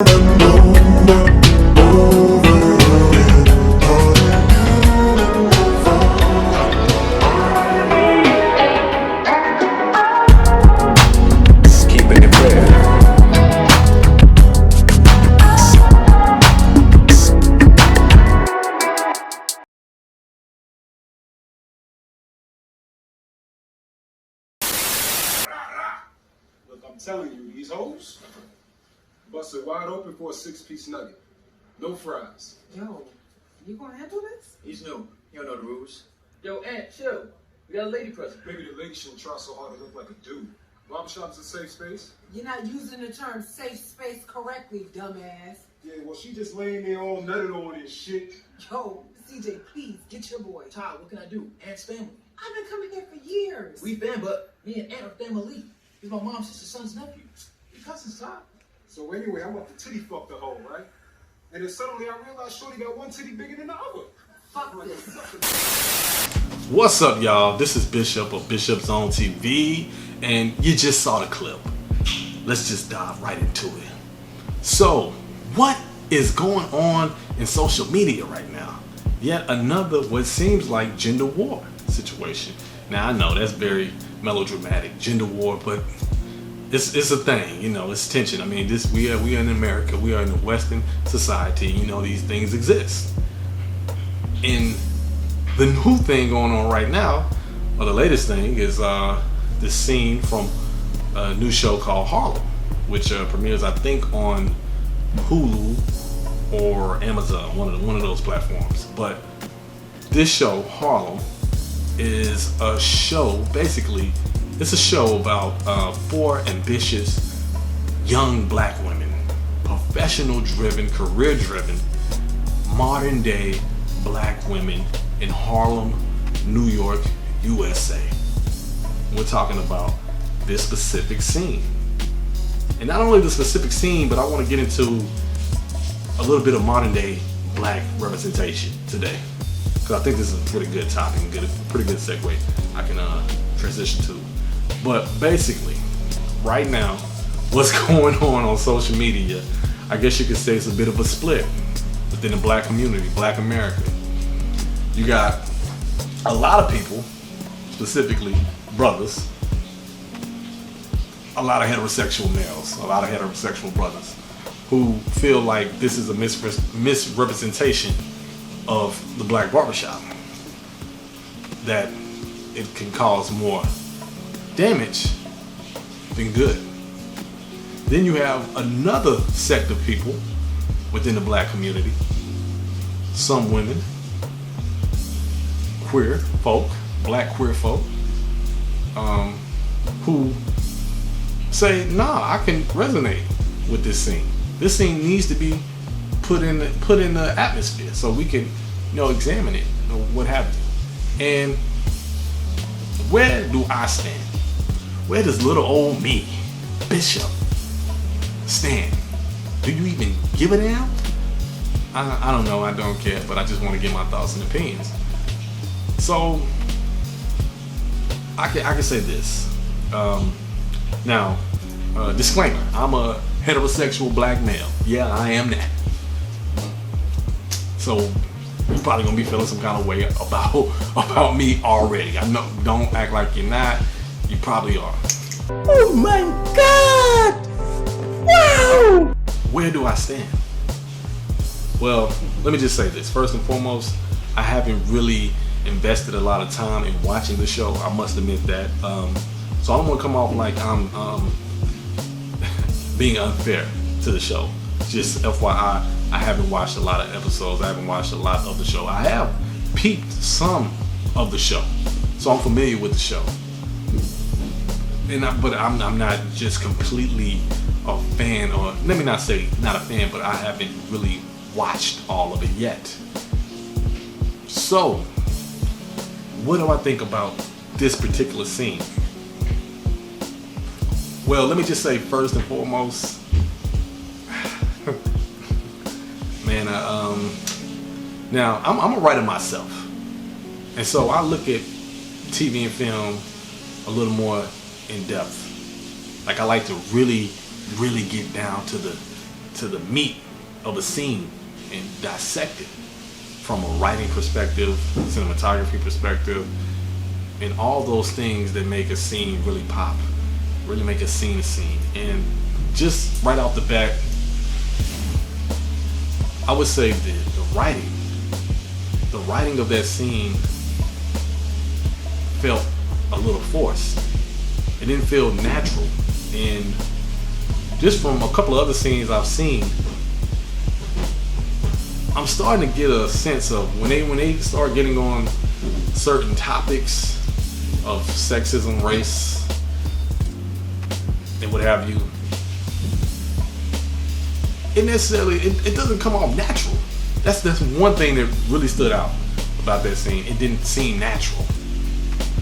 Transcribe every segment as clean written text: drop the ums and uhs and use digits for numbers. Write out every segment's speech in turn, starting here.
I'm telling you, these hoes busted wide open for a 6-piece nugget. No fries. Yo, you gonna handle this? He's new. You don't know the rules. Yo, Aunt, chill. We got a lady present. Maybe the lady shouldn't try so hard to look like a dude. Barbershop's a safe space. You're not using the term safe space correctly, dumbass. Yeah, well, she just laying there all nutted on and shit. Yo, CJ, please, get your boy. Todd, what can I do? Aunt's family. I've been coming here for years. We been, but me and Aunt are family. He's my mom's sister's son's nephew. We cousins, Todd. So anyway, I want the titty fuck the hoe, right? And then suddenly I realized Shorty got one titty bigger than the other. Fuck this. What's up, y'all? This is Bishop of Bishop's Own TV, and you just saw the clip. Let's just dive right into it. So, what is going on in social media right now? Yet another, what seems like gender war situation. Now, I know that's very melodramatic, gender war, but it's a thing, you know, it's tension. I mean, we are in America, we are in a Western society, you know, these things exist. And the new thing going on right now, or the latest thing, is this scene from a new show called Harlem, which premieres, I think, on Hulu or Amazon, one of those platforms. But this show, Harlem, is a show, basically, it's a show about 4 ambitious young black women, professional driven, career driven, modern day black women in Harlem, New York, USA. We're talking about this specific scene. And not only the specific scene, but I want to get into a little bit of modern day black representation today. Because I think this is a pretty good topic and pretty good segue I can transition to. But basically, right now, what's going on social media, I guess you could say it's a bit of a split within the black community, black America. You got a lot of people, specifically brothers, a lot of heterosexual males, a lot of heterosexual brothers, who feel like this is a misrepresentation of the black barbershop, that it can cause more damage than good. Then you have another sect of people within the black community, some women, queer folk, black queer folk, who say, nah, I can resonate with this scene. This scene needs to be put in the atmosphere so we can, examine it, what have you. And where do I stand? Where does little old me, Bishop, stand? Do you even give a damn? I don't know, I don't care, but I just want to get my thoughts and opinions. So, I can say this. Now, disclaimer, I'm a heterosexual black male. Yeah, I am that. So, you're probably going to be feeling some kind of way about me already. I know, don't act like you're not. You probably are. Oh my God! Wow! Where do I stand? Well, let me just say this. First and foremost, I haven't really invested a lot of time in watching the show. I must admit that. So I don't want to come off like I'm being unfair to the show. Just FYI, I haven't watched a lot of episodes. I haven't watched a lot of the show. I have peeped some of the show, so I'm familiar with the show. But I'm not just completely a fan, or let me not say not a fan, but I haven't really watched all of it yet. So, what do I think about this particular scene? Well, let me just say first and foremost, man, now I'm a writer myself, and so I look at TV and film a little more in depth. Like I like to really get down to to the meat of a scene and dissect it from a writing perspective, cinematography perspective, and all those things that make a scene really pop, really make a scene a scene. And just right off the bat, I would say the writing of that scene felt a little forced. It didn't feel natural. And just from a couple of other scenes I've seen, I'm starting to get a sense of when they start getting on certain topics of sexism, race, and what have you, it doesn't come off natural. That's one thing that really stood out about that scene. It didn't seem natural.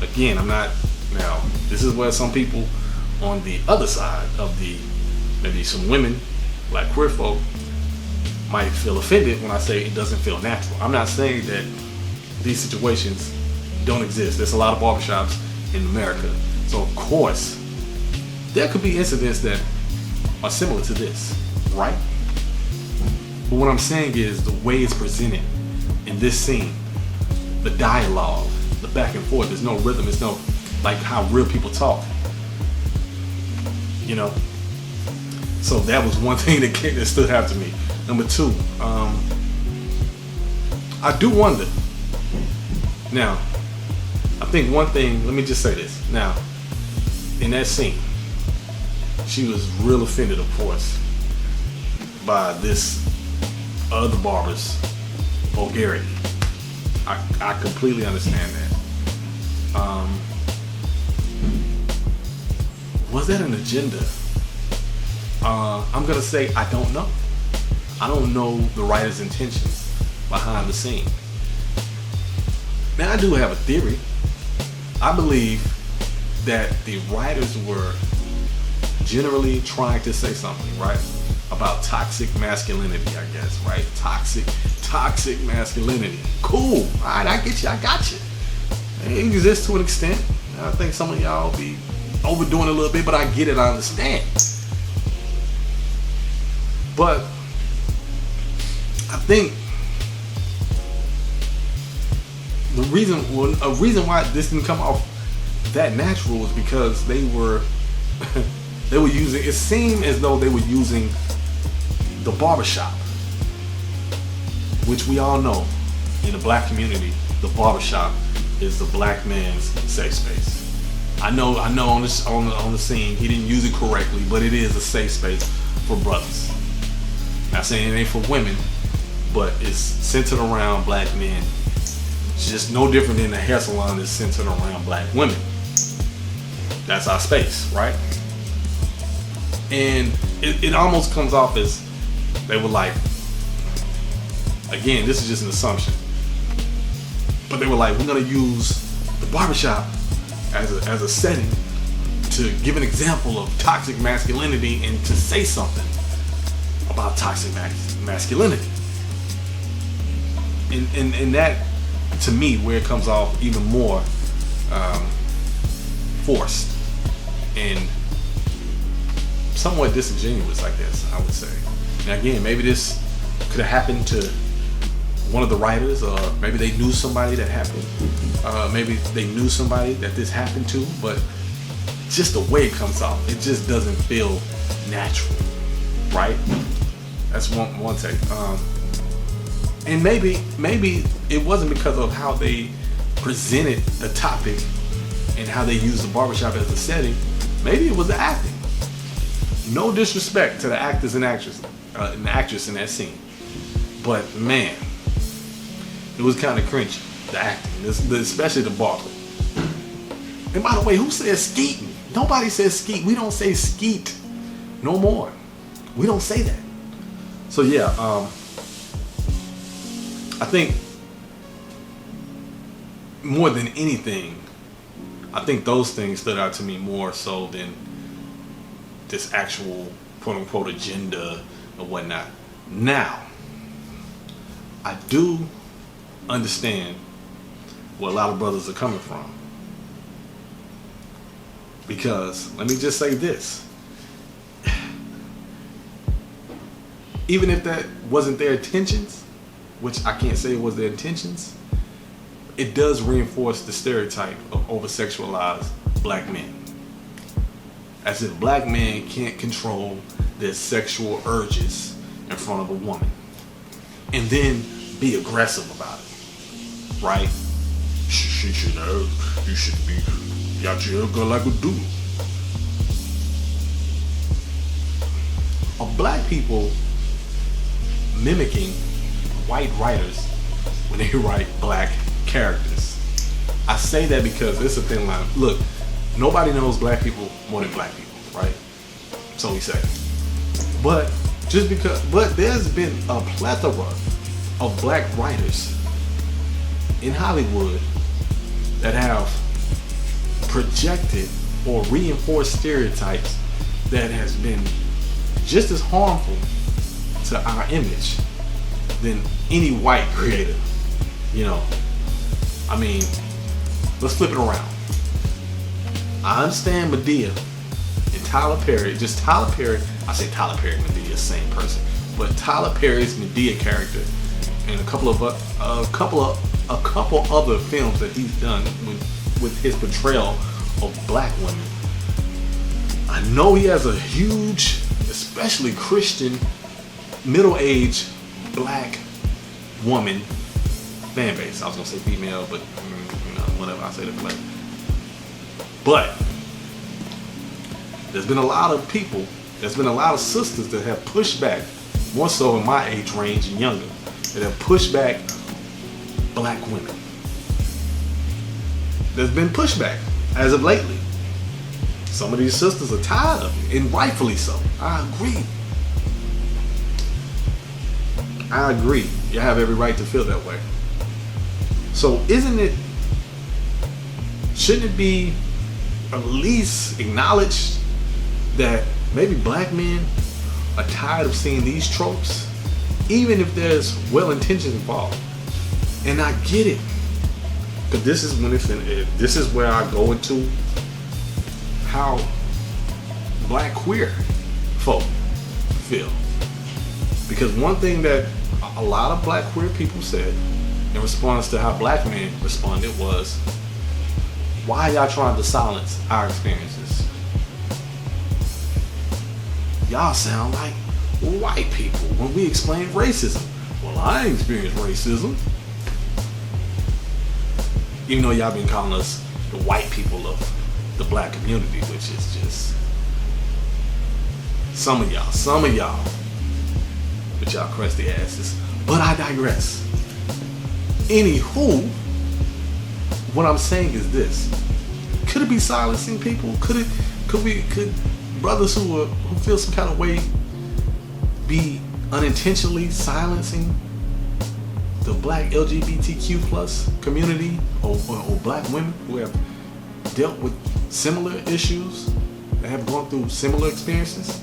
Again, now this is where some people on the other side of maybe some women, like queer folk, might feel offended when I say it doesn't feel natural. I'm not saying that these situations don't exist. There's a lot of barbershops in America. So of course, there could be incidents that are similar to this, right? But what I'm saying is the way it's presented in this scene, the dialogue, the back and forth, there's no rhythm, there's no, like how real people talk, you know? So that was one thing that stood out to me. Number two, I do wonder. Now, I think one thing, let me just say this. Now, in that scene, she was real offended, of course, by this other barber's vulgarity. I completely understand that. Was that an agenda? I'm gonna say I don't know. I don't know the writer's intentions behind the scene. Now I do have a theory. I believe that the writers were generally trying to say something, right? About toxic masculinity, I guess, right? Toxic masculinity. Cool. All right, I get you. I got you. It exists to an extent. I think some of y'all be overdoing it a little bit, but I get it. I understand. But I think a reason why this didn't come off that natural was because they were using, it seemed as though they were using the barbershop, which we all know in the black community, the barbershop is the black man's safe space. I know on the scene he didn't use it correctly, but it is a safe space for brothers. Not saying it ain't for women, but it's centered around black men. It's just no different than the hair salon is centered around black women. That's our space, right? And it almost comes off as they were like, again, this is just an assumption, but they were like, we're gonna use the barbershop as a setting to give an example of toxic masculinity and to say something about toxic masculinity. And that, to me, where it comes off even more forced and somewhat disingenuous, I guess I would say. Now again, maybe this could have happened to one of the writers, or maybe they knew somebody that happened. Maybe they knew somebody that this happened to, but just the way it comes off, it just doesn't feel natural, right? That's one take. And maybe it wasn't because of how they presented the topic and how they used the barbershop as a setting. Maybe it was the acting. No disrespect to the actors and actress in that scene, but man, it was kind of cringy, the acting, especially the barber. And by the way, who says skeeting? Nobody says skeet. We don't say skeet no more. We don't say that. So yeah, I think more than anything, I think those things stood out to me more so than this actual quote unquote agenda or whatnot. Now, I do understand where a lot of brothers are coming from, because let me just say this: even if that wasn't their intentions, which I can't say it was their intentions, it does reinforce the stereotype of over-sexualized black men. As if black men can't control their sexual urges in front of a woman. And then be aggressive about it. Right? She should know. You should be got your girl like a dude. Are black people mimicking white writers when they write black characters? I say that because it's a thin line. Look, nobody knows black people more than black people, right? So we say. But there's been a plethora of black writers in Hollywood that have projected or reinforced stereotypes that has been just as harmful to our image than any white creator. You know, I mean, let's flip it around. I understand Medea and Tyler Perry, just Tyler Perry. I say Tyler Perry and Medea, same person, but Tyler Perry's Medea character and a couple other films that he's done with his portrayal of black women. I know he has a huge, especially Christian, middle-aged black woman fan base. I was gonna say female, but whatever, I say the black. But there's been a lot of people, there's been a lot of sisters that have pushed back, more so in my age range and younger, that have pushed back black women. There's been pushback as of lately. Some of these sisters are tired of it, and rightfully so. I agree. You have every right to feel that way. So shouldn't it be at least acknowledged that maybe black men are tired of seeing these tropes, even if there's well-intentions involved? And I get it, because this is where I go into how black queer folk feel. Because one thing that a lot of black queer people said in response to how black men responded was, why y'all trying to silence our experiences? Y'all sound like white people when we explain racism. Well, I ain't experienced racism. Even though y'all been calling us the white people of the black community, which is just some of y'all with y'all crusty asses. But I digress. Anywho, what I'm saying is this: could it be silencing people? Could brothers who feel some kind of way be unintentionally silencing the black LGBTQ plus community or black women who have dealt with similar issues, that have gone through similar experiences?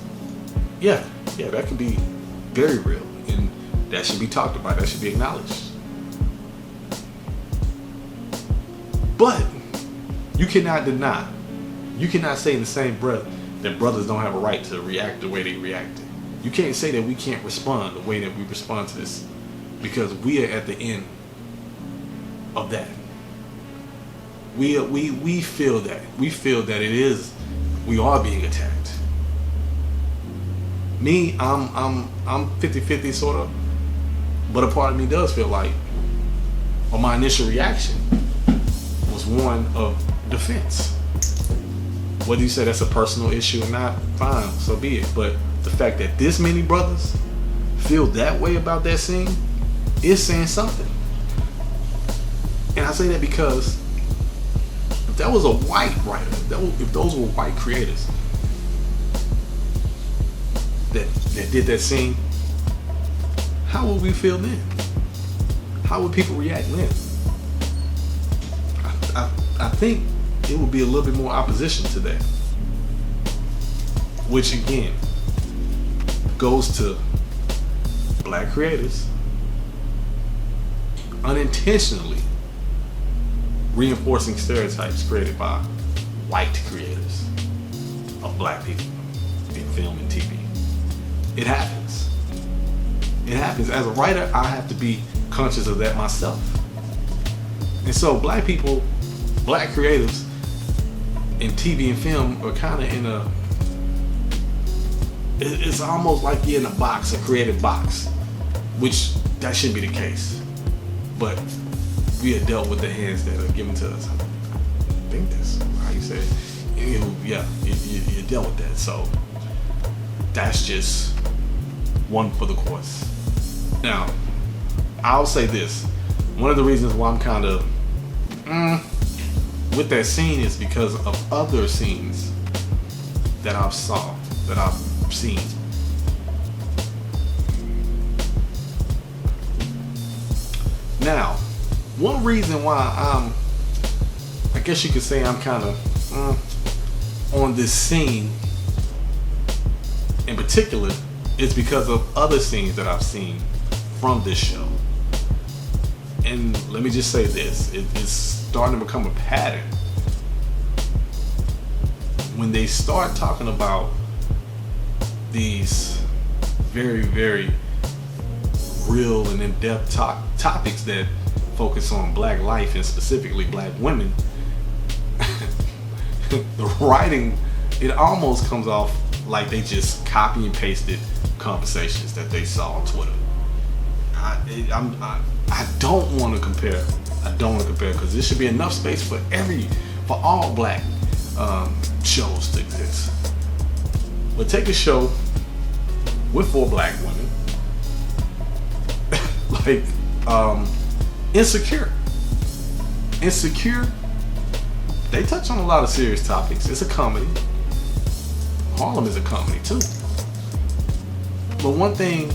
Yeah, that could be very real, and that should be talked about, that should be acknowledged. But you cannot deny, you cannot say in the same breath that brothers don't have a right to react the way they reacted. You can't say that we can't respond the way that we respond to this, because we are at the end of that. We feel that. We feel that we are being attacked. Me, I'm 50-50 sort of, but a part of me does feel like, or my initial reaction was one of defense. Whether you say that's a personal issue or not, fine, so be it. But the fact that this many brothers feel that way about that scene is saying something. And I say that because if that was a white writer, if those were white creators that did that scene, how would we feel then? How would people react then? I think it would be a little bit more opposition to that, which again goes to black creators unintentionally reinforcing stereotypes created by white creators of black people in film and TV. It happens. It happens. As a writer, I have to be conscious of that myself. And so black people, black creatives in TV and film are kind of in a, it's almost like you're in a box, a creative box, which that shouldn't be the case. But we are dealt with the hands that are given to us. I think that's how you say it. Anywho, yeah, you're dealt with that. So that's just one for the course. Now, I'll say this. One of the reasons why I'm kind of with that scene is because of other scenes that I've seen. Now, one reason why I guess you could say I'm kind of on this scene in particular is because of other scenes that I've seen from this show. And let me just say this, it's starting to become a pattern. When they start talking about these very, very real and in-depth topics that focus on black life and specifically black women, the writing, it almost comes off like they just copy and pasted conversations that they saw on Twitter. I don't want to compare. I don't want to compare because there should be enough space for all black shows to exist. But take a show with 4 black women, like Insecure. Insecure, they touch on a lot of serious topics. It's a comedy. Harlem is a comedy too. But one thing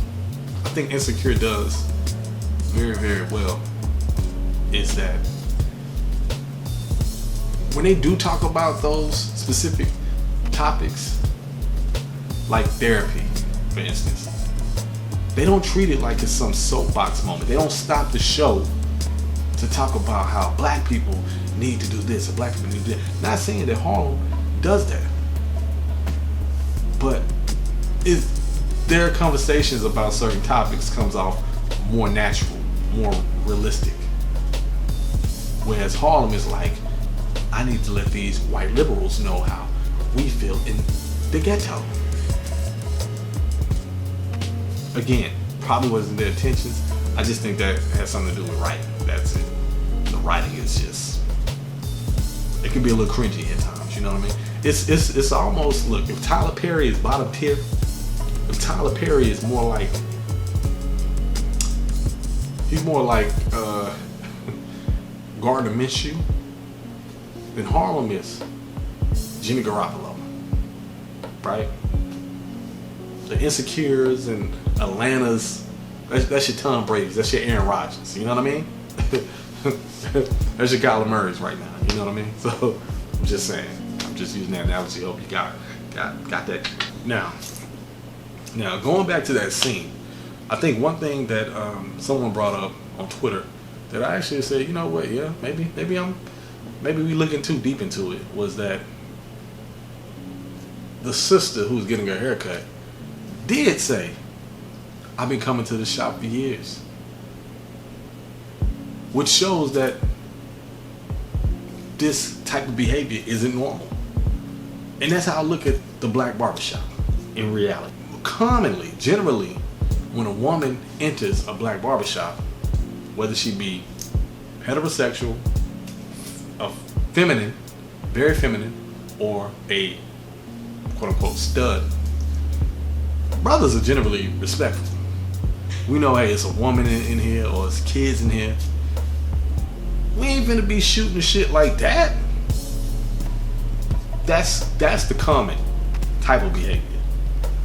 I think Insecure does very, very well is that when they do talk about those specific topics, like therapy, for instance, they don't treat it like it's some soapbox moment. They don't stop the show to talk about how black people need to do this or black people need to do that. Not saying that Harlem does that, but their conversations about certain topics comes off more natural, more realistic. Whereas Harlem is like, I need to let these white liberals know how we feel in the ghetto. Again, probably wasn't their intentions. I just think that has something to do with writing. That's it. The writing is just, it can be a little cringy at times, you know what I mean? It's almost, look, if Tyler Perry is bottom tier, if Tyler Perry is more like, he's more like Gardner Minshew, then Harlem is Jimmy Garoppolo, right? The Insecures and Atlanta's, that's your Tom Brady's, that's your Aaron Rodgers, you know what I mean? That's your Kyler Murray's right now, you know what I mean? So I'm just saying, I'm just using that analogy. Hope you got that. Now going back to that scene, I think one thing that someone brought up on Twitter that I actually said, you know what, yeah, maybe we looking too deep into it, was that the sister who's getting her haircut did say, I've been coming to the shop for years. Which shows that this type of behavior isn't normal. And that's how I look at the black barbershop in reality. Commonly, generally, when a woman enters a black barbershop, whether she be heterosexual, a feminine, very feminine, or a quote-unquote stud, brothers are generally respectful. We know, hey, it's a woman in here or it's kids in here. We ain't finna be shooting shit like that. That's the common type of behavior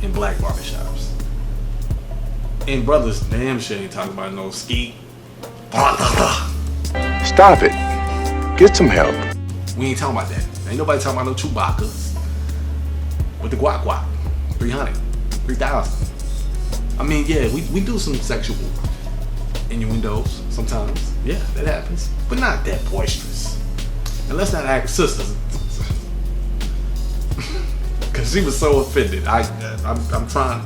in black barbershops. And brothers damn sure ain't talking about no ski. Stop it. Get some help. We ain't talking about that. Ain't nobody talking about no Chewbacca's with the guac 300, 3,000. I mean, yeah, we do some sexual innuendos sometimes. Yeah, that happens, but not that boisterous. And let's not act sisters, because she was so offended. I'm trying.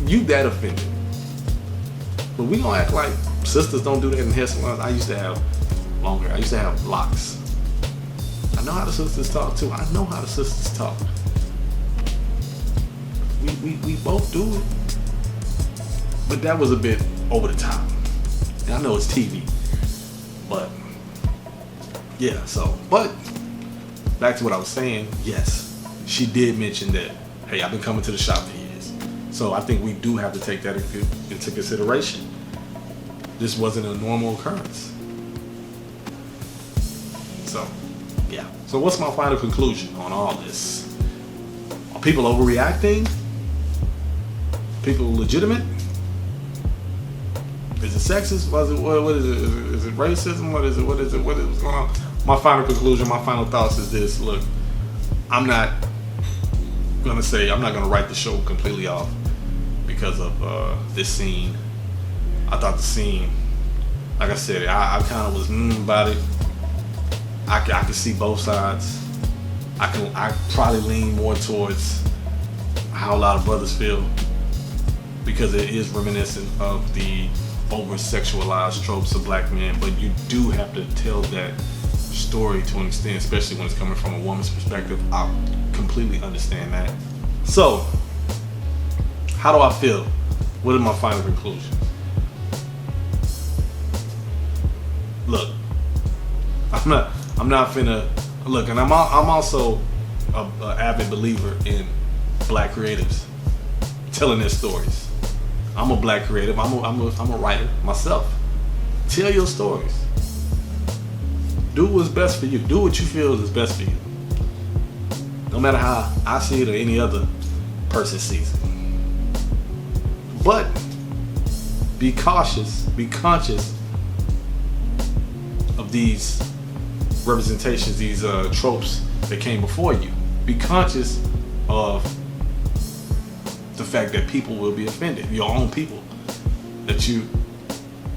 You that offended? But we gonna act like sisters don't do that in hair salons. I used to have longer. I used to have locks. I know how the sisters talk too. I know how the sisters talk. We both do it. But that was a bit over the top. And I know it's TV. But yeah, so but back to what I was saying, yes, she did mention that, hey, I've been coming to the shop for years. So I think we do have to take that into consideration. This wasn't a normal occurrence. So, yeah. So what's my final conclusion on all this? Are people overreacting? People legitimate? Is it sexist? What is it? Is it racism? What is it? What is going on? My final conclusion, my final thoughts is this. Look, I'm not gonna write the show completely off because of this scene. I thought the scene, like I said, I kind of was about it. I can see both sides. I probably lean more towards how a lot of brothers feel, because it is reminiscent of the over-sexualized tropes of black men. But you do have to tell that story to an extent, especially when it's coming from a woman's perspective. I completely understand that. So, how do I feel? What is my final conclusion? Look, I'm not finna look, and I'm also a avid believer in black creatives telling their stories. I'm a black creative. I'm a writer myself. Tell your stories. Do what's best for you. Do what you feel is best for you. No matter how I see it or any other person sees it. But be cautious. Be conscious of these representations, these tropes that came before you. Be conscious of the fact that people will be offended. Your own people that you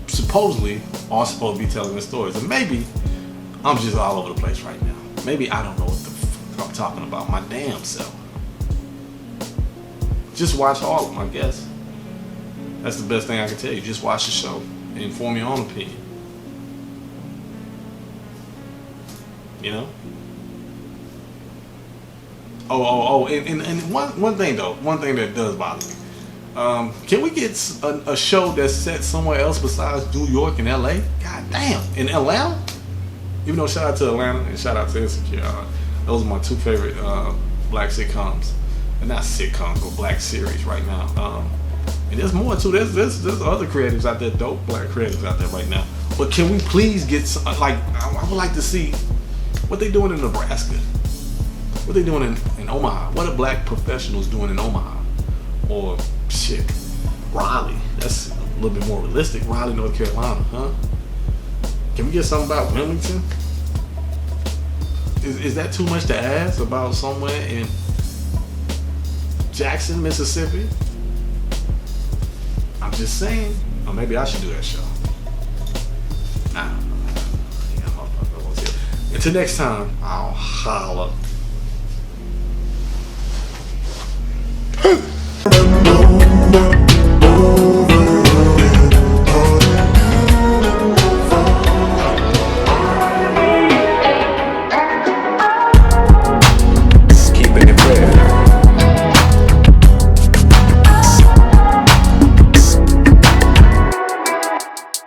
supposedly are supposed to be telling the stories. And maybe I'm just all over the place right now. Maybe I don't know what the fuck I'm talking about my damn self. Just watch Harlem, I guess. That's the best thing I can tell you. Just watch the show and form your own opinion. You know? And one thing though, one thing that does bother me. Can we get a show that's set somewhere else besides New York and LA? God damn, in Atlanta? Even though shout out to Atlanta and shout out to Insecure. Those are my two favorite black sitcoms. And not sitcoms, but black series right now. And there's more too. There's other creatives out there, dope black creatives out there right now. But can we please get some, like, I would like to see what they doing in Nebraska. What they doing in Omaha? What are black professionals doing in Omaha? Or shit, Raleigh. That's a little bit more realistic. Raleigh, North Carolina, huh? Can we get something about Wilmington? Is that too much to ask about somewhere in Jackson, Mississippi? I'm just saying. Or maybe I should do that show. I don't know. Until next time, I'll holla. No more.